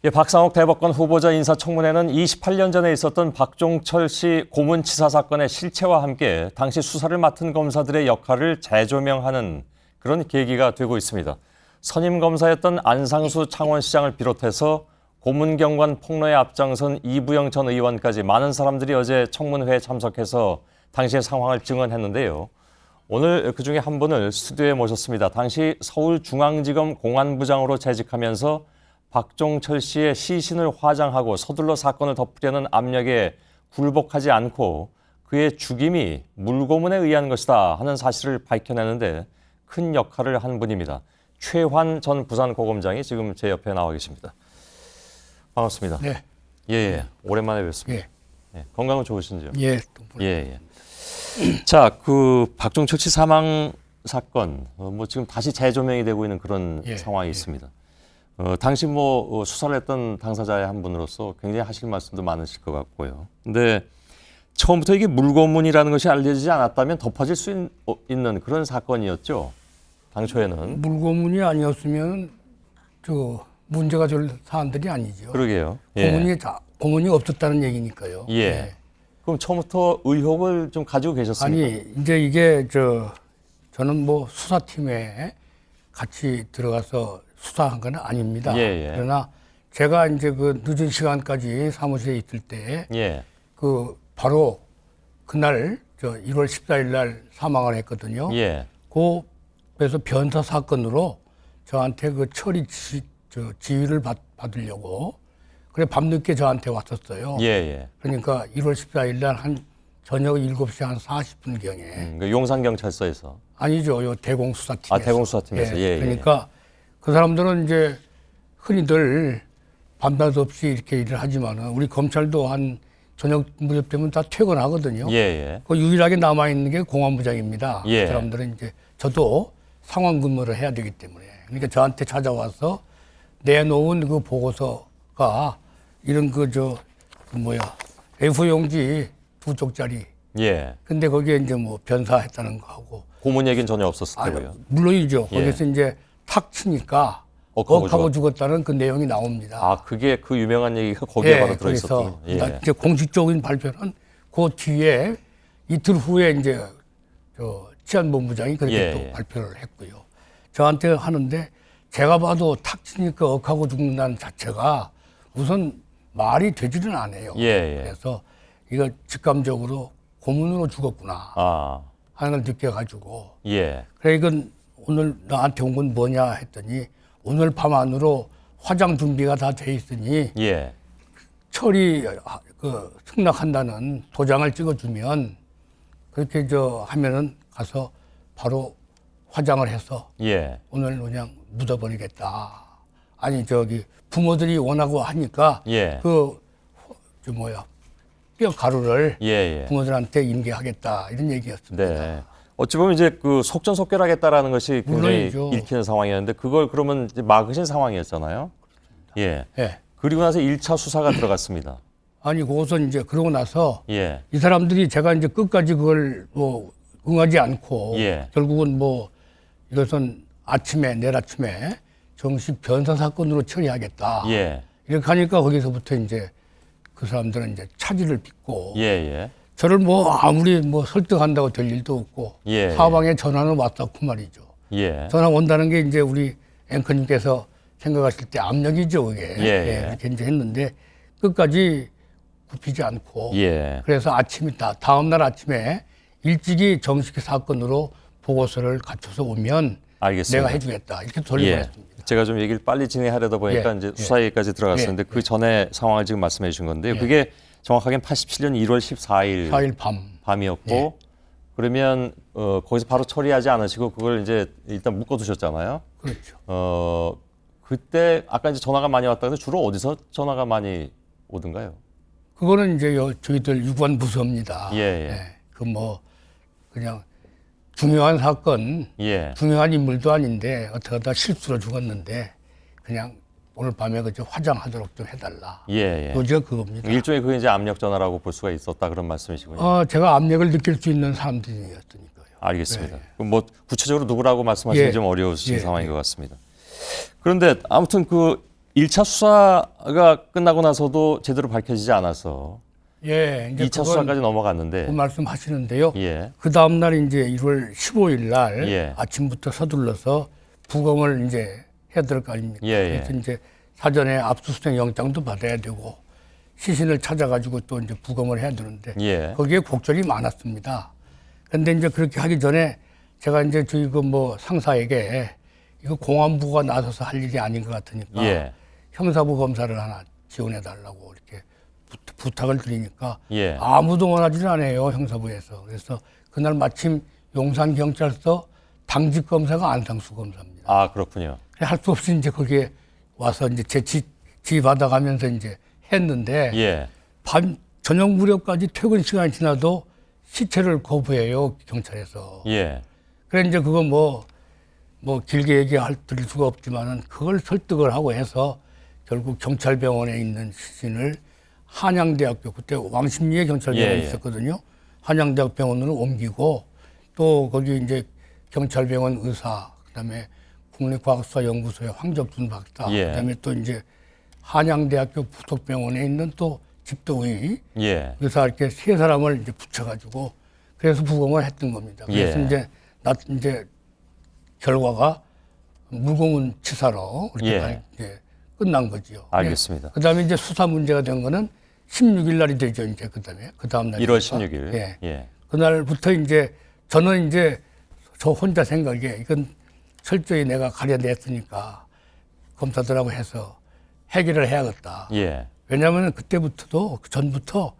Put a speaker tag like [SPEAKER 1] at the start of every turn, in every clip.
[SPEAKER 1] 예, 박상욱 대법관 후보자 인사청문회는 28년 전에 있었던 박종철 씨 고문치사 사건의 실체와 함께 당시 수사를 맡은 검사들의 역할을 재조명하는 그런 계기가 되고 있습니다. 선임 검사였던 안상수 창원시장을 비롯해서 고문경관 폭로에 앞장선 이부영 전 의원까지 많은 사람들이 어제 청문회에 참석해서 당시의 상황을 증언했는데요. 오늘 그중에 한 분을 스튜디오에 모셨습니다. 당시 서울중앙지검 공안부장으로 재직하면서 박종철 씨의 시신을 화장하고 서둘러 사건을 덮으려는 압력에 굴복하지 않고 그의 죽임이 물고문에 의한 것이다 하는 사실을 밝혀내는데 큰 역할을 한 분입니다. 최환 전 부산고검장이 지금 제 옆에 나와 계십니다. 반갑습니다.
[SPEAKER 2] 네.
[SPEAKER 1] 예, 오랜만에 뵙습니다.
[SPEAKER 2] 예.
[SPEAKER 1] 예, 건강은 좋으신지요?
[SPEAKER 2] 예.
[SPEAKER 1] 예. 자, 그 박종철 씨 사망 사건, 뭐 지금 다시 재조명이 되고 있는 그런 상황이 있습니다. 당시 수사를 했던 당사자의 한 분으로서 굉장히 하실 말씀도 많으실 것 같고요. 근데 처음부터 이게 물고문이라는 것이 알려지지 않았다면 덮어질 수 있는 그런 사건이었죠. 당초에는.
[SPEAKER 2] 물고문이 아니었으면 문제가 될 사안들이 아니죠.
[SPEAKER 1] 그러게요. 예.
[SPEAKER 2] 고문이 없었다는 얘기니까요.
[SPEAKER 1] 예. 그럼 처음부터 의혹을 좀 가지고 계셨습니까?
[SPEAKER 2] 아니, 이제 이게 저는 수사팀에 같이 들어가서 수사한 건 아닙니다. 그러나 제가 이제 그 늦은 시간까지 사무실에 있을 때 바로 그날 1월 14일 날 사망을 했거든요. 그래서 변사 사건으로 저한테 그 처리 지휘를 받으려고 그래 밤늦게 저한테 왔었어요. 그러니까 1월 14일 날 한 저녁 7시 한 40분경에
[SPEAKER 1] 그 용산경찰서에서
[SPEAKER 2] 아니죠. 요 대공수사팀에서.
[SPEAKER 1] 대공수사팀에서.
[SPEAKER 2] 그러니까 그 사람들은 이제 흔히들 밤낮 없이 이렇게 일을 하지만은 우리 검찰도 한 저녁 무렵 되면 다 퇴근하거든요. 그 유일하게 남아있는 게 공안부장입니다. 그 사람들은 이제 저도 상황 근무를 해야 되기 때문에. 그러니까 저한테 찾아와서 내놓은 그 보고서가 이런 A4용지 2쪽짜리. 근데 거기에 이제 변사했다는 거하고.
[SPEAKER 1] 고문 얘기는 전혀 없었을 테고요.
[SPEAKER 2] 물론이죠. 거기서 이제 탁 치니까 억하고 죽었다는 그 내용이 나옵니다.
[SPEAKER 1] 아, 그게 그 유명한 얘기가 거기에 바로 들어있었군요.
[SPEAKER 2] 이제 공식적인 발표는 그 뒤에 이틀 후에 이제 치안본부장이 그렇게 또 발표를 했고요. 저한테 하는데 제가 봐도 탁 치니까 억하고 죽는다는 자체가 우선 말이 되지는 않아요. 그래서 이거 직감적으로 고문으로 죽었구나 하는 걸 느껴가지고 그래 이건 오늘 나한테 온 건 뭐냐 했더니 오늘 밤 안으로 화장 준비가 다 돼 있으니 처리 승낙한다는 도장을 찍어주면 그렇게 하면은 가서 바로 화장을 해서 오늘 그냥 묻어버리겠다. 아니 부모들이 원하고 하니까 뼈 가루를 부모들한테 인계하겠다 이런 얘기였습니다.
[SPEAKER 1] 어찌 보면 이제 그 속전속결하겠다라는 것이 굉장히 읽히는 상황이었는데 그걸 그러면 이제 막으신 상황이었잖아요. 그리고 나서 1차 수사가 들어갔습니다.
[SPEAKER 2] 아니 그것은 이제 그러고 나서 이 사람들이 제가 이제 끝까지 그걸 응하지 않고 결국은 이것은 내일 아침에 정식 변사 사건으로 처리하겠다. 이렇게 하니까 거기서부터 이제 그 사람들은 이제 차질을 빚고 저를 아무리 설득한다고 될 일도 없고 사방에 전화는 왔다고 말이죠. 전화 온다는 게 이제 우리 앵커님께서 생각하실 때 압력이죠. 그게. 이렇게 이제 했는데 끝까지 굽히지 않고 그래서 다음 날 아침에 일찍이 정식 사건으로 보고서를 갖춰서 오면 내가 해주겠다. 이렇게 돌려보냈습니다.
[SPEAKER 1] 제가 좀 얘기를 빨리 진행하려다 보니까 이제 수사 얘기까지 들어갔었는데 그 전에 상황을 지금 말씀해 주신 건데요. 그게 정확하게는 87년 1월 14일 밤이었고 그러면 거기서 바로 처리하지 않으시고 그걸 이제 일단 묶어두셨잖아요.
[SPEAKER 2] 그렇죠.
[SPEAKER 1] 그때 아까 이제 전화가 많이 왔다 그래서 주로 어디서 전화가 많이 오던가요?
[SPEAKER 2] 그거는 이제 저희들 유관 부서입니다. 그냥 중요한 사건, 중요한 인물도 아닌데 어떻게 하다 실수로 죽었는데 그냥 오늘 밤에 화장하도록 좀 해달라. 요지가 그겁니다.
[SPEAKER 1] 일종의 그게 이제 압력 전화라고 볼 수가 있었다 그런 말씀이시군요.
[SPEAKER 2] 제가 압력을 느낄 수 있는 사람들이었으니까요.
[SPEAKER 1] 알겠습니다. 그럼 구체적으로 누구라고 말씀하시기 좀 어려우신 상황인 것 같습니다. 그런데 아무튼 1차 수사가 끝나고 나서도 제대로 밝혀지지 않아서
[SPEAKER 2] 예, 이제
[SPEAKER 1] 2차 수사까지 넘어갔는데
[SPEAKER 2] 그 말씀하시는데요.
[SPEAKER 1] 예.
[SPEAKER 2] 그 다음 날 이제 1월 15일 날
[SPEAKER 1] 예.
[SPEAKER 2] 아침부터 서둘러서 부검을 이제 해야 될 거 아닙니까?
[SPEAKER 1] 예, 예.
[SPEAKER 2] 그래서 이제 사전에 압수수색 영장도 받아야 되고 시신을 찾아가지고 또 이제 부검을 해야 되는데
[SPEAKER 1] 예.
[SPEAKER 2] 거기에 곡절이 많았습니다. 그런데 이제 그렇게 하기 전에 제가 이제 저희 그 뭐 상사에게 이거 공안부가 나서서 할 일이 아닌 것 같으니까
[SPEAKER 1] 예.
[SPEAKER 2] 형사부 검사를 하나 지원해 달라고 이렇게 부탁을 드리니까
[SPEAKER 1] 예.
[SPEAKER 2] 아무도 원하지는 않아요, 형사부에서. 그래서 그날 마침 용산경찰서 당직 검사가 안상수 검사입니다.
[SPEAKER 1] 아, 그렇군요.
[SPEAKER 2] 할 수 없이 이제 거기에 와서 이제 제 지휘 받아가면서 이제 했는데
[SPEAKER 1] 예.
[SPEAKER 2] 밤 저녁 무렵까지 퇴근 시간이 지나도 시체를 거부해요, 경찰에서.
[SPEAKER 1] 예.
[SPEAKER 2] 그래 이제 그거 뭐 길게 드릴 수가 없지만은 그걸 설득을 하고 해서 결국 경찰병원에 있는 시신을 한양대학교, 그때 왕십리에 경찰병원이
[SPEAKER 1] 예, 예.
[SPEAKER 2] 있었거든요. 한양대학 병원으로 옮기고 또 거기 이제 경찰병원 의사, 그다음에 국립과학수사연구소의 황적준 박사,
[SPEAKER 1] 예.
[SPEAKER 2] 그다음에 또 이제 한양대학교 부속병원에 있는 또 집도의
[SPEAKER 1] 예.
[SPEAKER 2] 의사 이렇게 세 사람을 이제 붙여가지고 그래서 부검을 했던 겁니다. 그래서
[SPEAKER 1] 예.
[SPEAKER 2] 이제 결과가 무고문 치사로 이렇게 이제 끝난 거지요.
[SPEAKER 1] 알겠습니다.
[SPEAKER 2] 그다음에 이제 수사 문제가 된 거는 16일 날이 되죠. 이제 그다음 날.
[SPEAKER 1] 1월 16일.
[SPEAKER 2] 예.
[SPEAKER 1] 예.
[SPEAKER 2] 그날부터 이제 저는 이제 저 혼자 생각에 이건 철저히 내가 가려냈으니까 검사들하고 해서 해결을 해야겠다.
[SPEAKER 1] 예.
[SPEAKER 2] 왜냐하면 그때부터도 그 전부터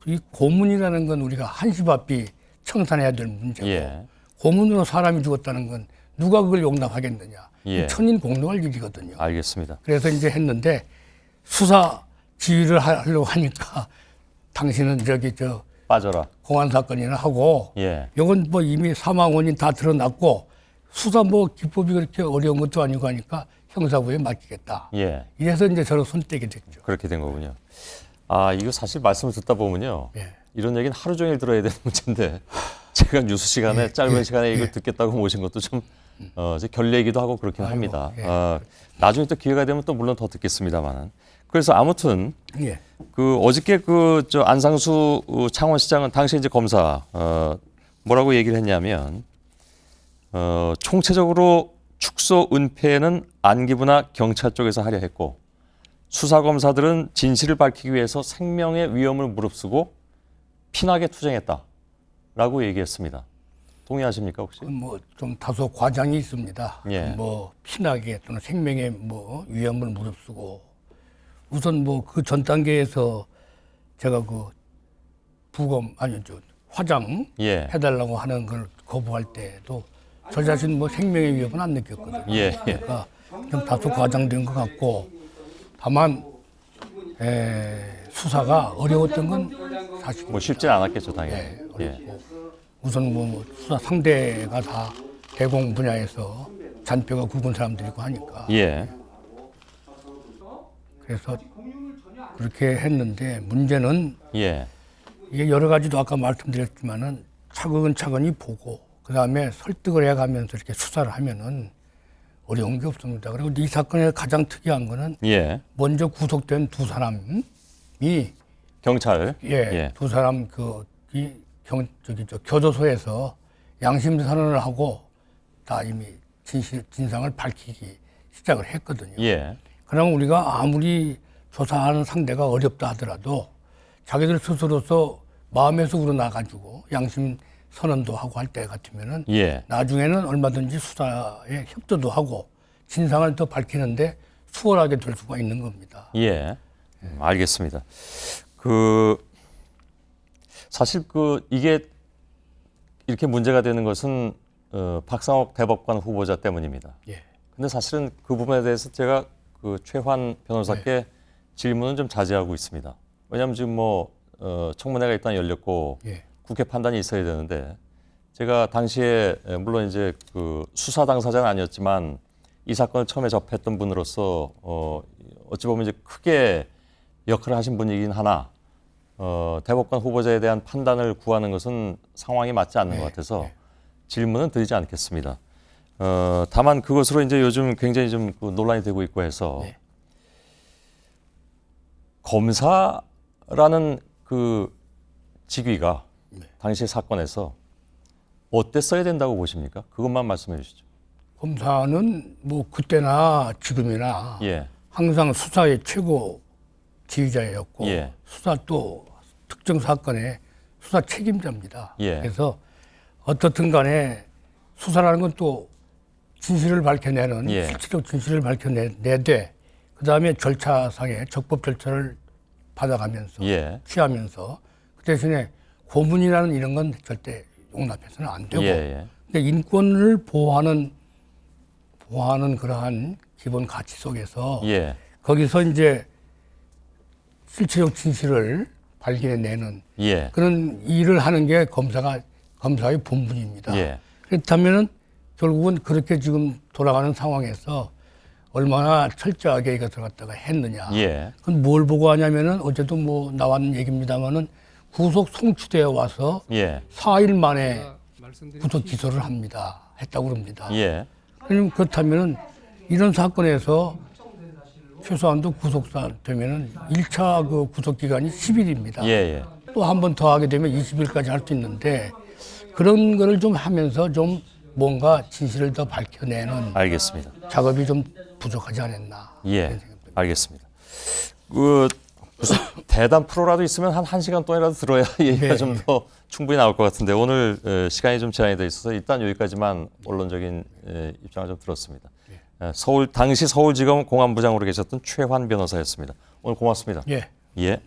[SPEAKER 2] 이 고문이라는 건 우리가 한시바삐 청산해야 될 문제고
[SPEAKER 1] 예.
[SPEAKER 2] 고문으로 사람이 죽었다는 건 누가 그걸 용납하겠느냐.
[SPEAKER 1] 예.
[SPEAKER 2] 천인공노할 일이거든요.
[SPEAKER 1] 알겠습니다.
[SPEAKER 2] 그래서 이제 했는데 수사 지휘를 하려고 하니까 당신은
[SPEAKER 1] 빠져라.
[SPEAKER 2] 공안 사건이나 하고
[SPEAKER 1] 예.
[SPEAKER 2] 이건 뭐 이미 사망 원인 다 드러났고 수사 뭐 기법이 그렇게 어려운 것도 아니고 하니까 형사부에 맡기겠다.
[SPEAKER 1] 예.
[SPEAKER 2] 이래서 이제 저를 손떼게 됐죠.
[SPEAKER 1] 그렇게 된 거군요. 아, 이거 사실 말씀을 듣다 보면요.
[SPEAKER 2] 예.
[SPEAKER 1] 이런 얘기는 하루 종일 들어야 되는 문제인데 제가 뉴스 시간에 짧은 시간에 이걸 듣겠다고 모신 것도 좀 이제 결례이기도 하고 그렇긴 합니다.
[SPEAKER 2] 예.
[SPEAKER 1] 나중에 또 기회가 되면 또 물론 더 듣겠습니다만은. 그래서 아무튼
[SPEAKER 2] 예.
[SPEAKER 1] 그 어저께 저 안상수 창원시장은 당시 이제 검사 뭐라고 얘기를 했냐면 총체적으로 축소 은폐는 안기부나 경찰 쪽에서 하려 했고 수사 검사들은 진실을 밝히기 위해서 생명의 위험을 무릅쓰고 피나게 투쟁했다라고 얘기했습니다. 동의하십니까 혹시?
[SPEAKER 2] 뭐 좀 다소 과장이 있습니다.
[SPEAKER 1] 예.
[SPEAKER 2] 뭐 피나게 또는 생명의 뭐 위험을 무릅쓰고 우선 뭐 그 전 단계에서 제가 그 화장
[SPEAKER 1] 예.
[SPEAKER 2] 해달라고 하는 걸 거부할 때도 저 자신 뭐 생명의 위협은 안 느꼈거든요.
[SPEAKER 1] 예.
[SPEAKER 2] 그러니까 좀 다소 과장된 것 같고 다만 수사가 어려웠던 건 사실입니다.
[SPEAKER 1] 뭐 쉽지 않았겠죠 당연히. 예.
[SPEAKER 2] 우선 뭐 수사 상대가 다 대공 분야에서 잔뼈가 굵은 사람들이고 하니까
[SPEAKER 1] 예.
[SPEAKER 2] 그래서 그렇게 했는데 문제는
[SPEAKER 1] 예.
[SPEAKER 2] 이게 여러 가지도 아까 말씀드렸지만은 차근차근히 보고 그 다음에 설득을 해가면서 이렇게 수사를 하면은 어려운 게 없습니다. 그리고 이 사건의 가장 특이한 거는
[SPEAKER 1] 예.
[SPEAKER 2] 먼저 구속된 두 사람이
[SPEAKER 1] 경찰.
[SPEAKER 2] 두 사람 교도소에서 양심 선언을 하고 다 이미 진상을 밝히기 시작을 했거든요.
[SPEAKER 1] 예.
[SPEAKER 2] 그럼 우리가 아무리 조사하는 상대가 어렵다 하더라도 자기들 스스로서 마음의 속으로 나가지고 양심 선언도 하고 할 때 같으면은
[SPEAKER 1] 예.
[SPEAKER 2] 나중에는 얼마든지 수사에 협조도 하고 진상을 더 밝히는데 수월하게 될 수가 있는 겁니다.
[SPEAKER 1] 예. 알겠습니다. 사실 이게 이렇게 문제가 되는 것은 박상옥 대법관 후보자 때문입니다.
[SPEAKER 2] 예.
[SPEAKER 1] 근데 사실은 그 부분에 대해서 제가 최환 변호사께 질문은 좀 자제하고 있습니다. 왜냐하면 지금 청문회가 일단 열렸고
[SPEAKER 2] 예.
[SPEAKER 1] 국회 판단이 있어야 되는데 제가 당시에 물론 이제 수사 당사자는 아니었지만 이 사건을 처음에 접했던 분으로서 어찌 보면 이제 크게 역할을 하신 분이긴 하나 대법관 후보자에 대한 판단을 구하는 것은 상황이 맞지 않는 것 같아서 질문은 드리지 않겠습니다. 다만 그것으로 이제 요즘 굉장히 좀 논란이 되고 있고 해서 검사라는 그 직위가 당시 사건에서 어땠어야 된다고 보십니까? 그것만 말씀해 주시죠.
[SPEAKER 2] 검사는 뭐 그때나 지금이나
[SPEAKER 1] 예.
[SPEAKER 2] 항상 수사의 최고 지휘자였고
[SPEAKER 1] 예.
[SPEAKER 2] 수사 또 특정 사건의 수사 책임자입니다.
[SPEAKER 1] 예.
[SPEAKER 2] 그래서 어떻든 간에 수사라는 건 또 진실을 밝혀내는
[SPEAKER 1] 예.
[SPEAKER 2] 실질적 진실을 밝혀내되 그다음에 절차상의 적법 절차를 받아가면서
[SPEAKER 1] 예.
[SPEAKER 2] 취하면서 그 대신에 고문이라는 이런 건 절대 용납해서는 안 되고
[SPEAKER 1] 예. 예.
[SPEAKER 2] 근데 인권을 보호하는 그러한 기본 가치 속에서
[SPEAKER 1] 예.
[SPEAKER 2] 거기서 이제 실체적 진실을 발견해내는
[SPEAKER 1] 예.
[SPEAKER 2] 그런 일을 하는 게 검사의 본분입니다.
[SPEAKER 1] 예.
[SPEAKER 2] 그렇다면은 결국은 그렇게 지금 돌아가는 상황에서 얼마나 철저하게 이것을 갖다가 했느냐.
[SPEAKER 1] 예.
[SPEAKER 2] 그건 뭘 보고 하냐면은 어제도 뭐 나왔는 얘기입니다만은 구속 송치되어 와서
[SPEAKER 1] 예.
[SPEAKER 2] 4일 만에 구속 기소를 했다고 그럽니다.
[SPEAKER 1] 예.
[SPEAKER 2] 그렇다면은 이런 사건에서 최소한도 구속사 되면은 1차 그 구속 기간이 10일입니다.
[SPEAKER 1] 예. 예.
[SPEAKER 2] 또 한 번 더 하게 되면 20일까지 할 수 있는데 그런 거를 좀 하면서 좀 뭔가 진실을 더 밝혀내는
[SPEAKER 1] 알겠습니다.
[SPEAKER 2] 작업이 좀 부족하지 않았나.
[SPEAKER 1] 예. 알겠습니다. 그 무슨 대담 프로라도 있으면 한 1시간 동안이라도 들어야 얘기가
[SPEAKER 2] 네.
[SPEAKER 1] 좀 더 충분히 나올 것 같은데 오늘 시간이 좀 제한이 돼 있어서 일단 여기까지만 원론적인 입장을 좀 들었습니다. 당시 서울지검 공안부장으로 계셨던 최환 변호사였습니다. 오늘 고맙습니다.
[SPEAKER 2] 예.
[SPEAKER 1] 예.